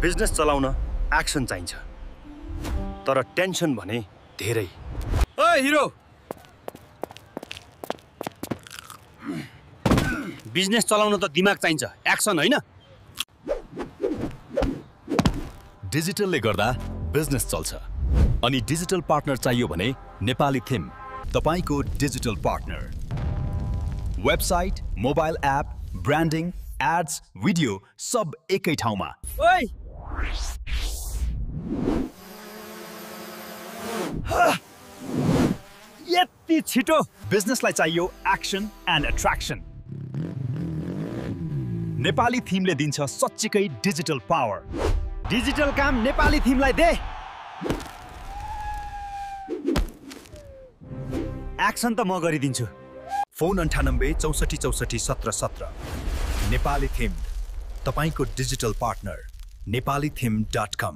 Business चलाउन action चाहिन्छ तर टेन्सन भने धेरै। ओए हिरो, बिजनेस चलाउन त दिमाग चाहिन्छ, एक्सन होइन। डिजिटलले गर्दा बिजनेस चल्छ अनि डिजिटल पार्टनर चाहियो भने नेपाली थिम तपाईको digital partner. Website, mobile app, branding, ads, video सब एकै ठाउँमा। ओए यति छिटो बिजनेसलाई चाहियो एक्सन एन्ड एट्र्याक्सन। नेपाली थिमले दिन्छ सच्चीकै डिजिटल पावर। डिजिटल काम नेपाली थिमलाई दे। एक्सन त म गरिदिन्छु। फोन 98 64 64 17 17। नेपाली थिम तपाईको डिजिटल पार्टनर, nepalithm.com।